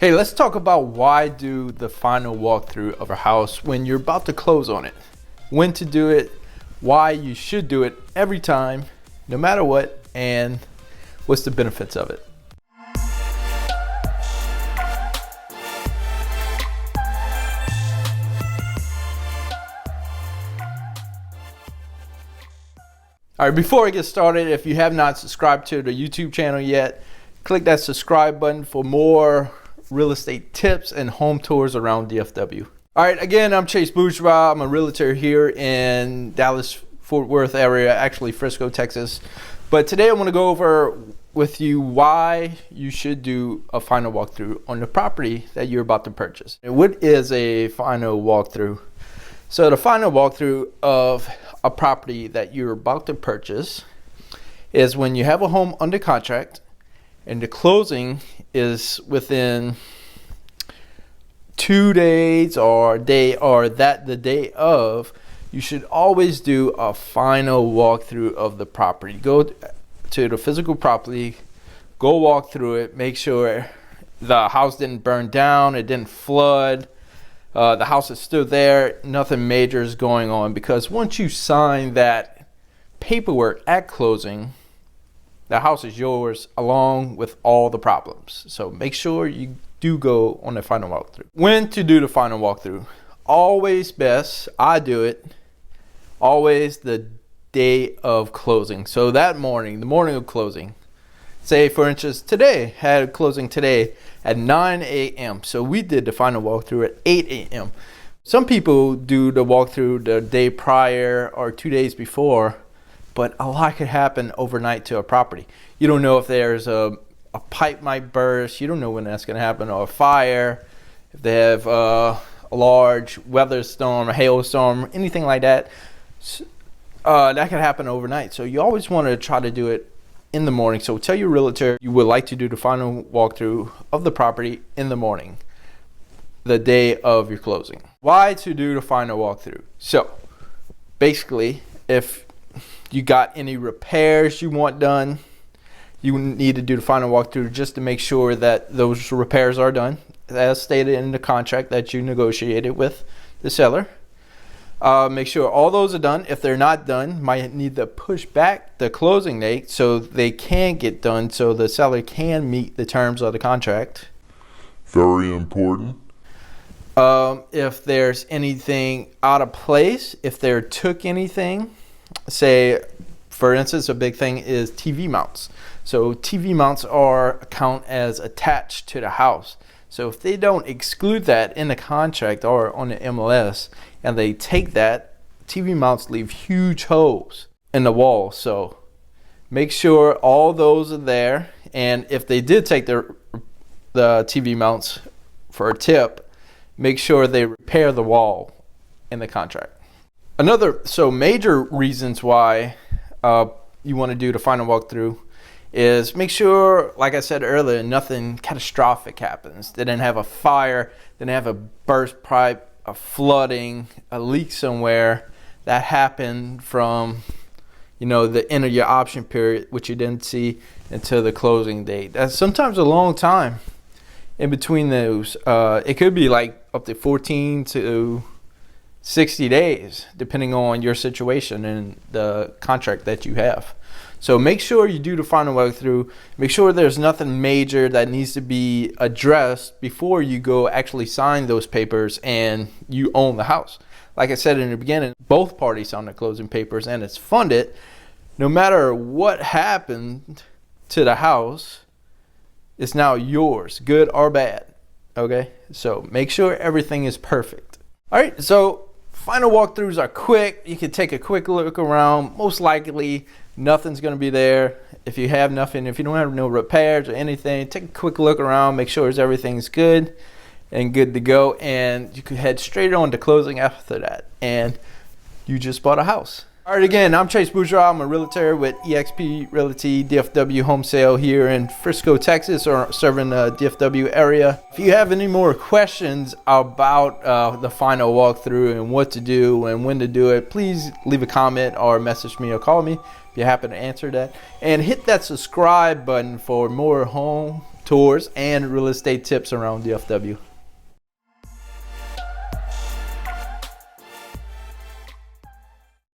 Hey, let's talk about why do the final walkthrough of a house when you're about to close on it. When to do it, why you should do it every time, no matter what, and what's the benefits of it. All right, before I get started, if you have not subscribed to the YouTube channel yet, click that subscribe button for more real estate tips and home tours around DFW. All right, again, I'm Chase.Bourgeois. I'm a realtor here in Dallas, Fort Worth area, actually Frisco, Texas. But today I want to go over with you why you should do a final walkthrough on the property that you're about to purchase. And what is a final walkthrough? So the final walkthrough of a property that you're about to purchase is when you have a home under contract and the closing is within 2 days or the day of. You should always do a final walkthrough of the property. Go to the physical property, go walk through it, make sure the house didn't burn down, it didn't flood, the house is still there, nothing major is going on, because once you sign that paperwork at closing, the house is yours along with all the problems. So make sure you do go on the final walkthrough. When to do the final walkthrough? Always best, I do it, always the day of closing. So that morning, the morning of closing. Say for instance, today, had a closing today at 9 a.m. So we did the final walkthrough at 8 a.m. Some people do the walkthrough the day prior or 2 days before, but a lot could happen overnight to a property. You don't know if there's a pipe might burst. You don't know when that's going to happen, or a fire. If they have a large weather storm, a hailstorm, anything like that, that could happen overnight. So you always want to try to do it in the morning. So tell your realtor you would like to do the final walkthrough of the property in the morning, the day of your closing. Why to do the final walkthrough? So basically, if you got any repairs you want done, you need to do the final walkthrough just to make sure that those repairs are done as stated in the contract that you negotiated with the seller. Make sure all those are done. If they're not done, might need to push back the closing date so they can get done, so the seller can meet the terms of the contract. Very important. If there's anything out of place, if there took anything, say for instance, a big thing is TV mounts. So TV mounts count as attached to the house. So if they don't exclude that in the contract or on the MLS, and they take that, TV mounts leave huge holes in the wall. So make sure all those are there. And if they did take the TV mounts for a tip, make sure they repair the wall in the contract. Major reasons why you want to do the final walkthrough is make sure, like I said earlier, nothing catastrophic happens. They didn't have a fire, they didn't have a burst pipe, a flooding, a leak somewhere that happened from the end of your option period, which you didn't see until the closing date. That's sometimes a long time in between those. It could be like up to 14 to 60 days, depending on your situation and the contract that you have. So make sure you do the final walkthrough. Make sure there's nothing major that needs to be addressed before you go actually sign those papers and you own the house. Like I said in the beginning, both parties sign the closing papers and it's funded. No matter what happened to the house, it's now yours, good or bad. Okay, so make sure everything is perfect. All right, so final walkthroughs are quick. You can take a quick look around. Most likely nothing's going to be there. If you have nothing, if you don't have no repairs or anything, take a quick look around, make sure everything's good and good to go, and you can head straight on to closing after that, and you just bought a house. All right, again, I'm Chase.Bourgeois. I'm a realtor with eXp Realty DFW Home Sale here in Frisco, Texas, or serving the DFW area. If you have any more questions about the final walkthrough and what to do and when to do it, please leave a comment or message me or call me if you happen to answer that. And hit that subscribe button for more home tours, and real estate tips around DFW.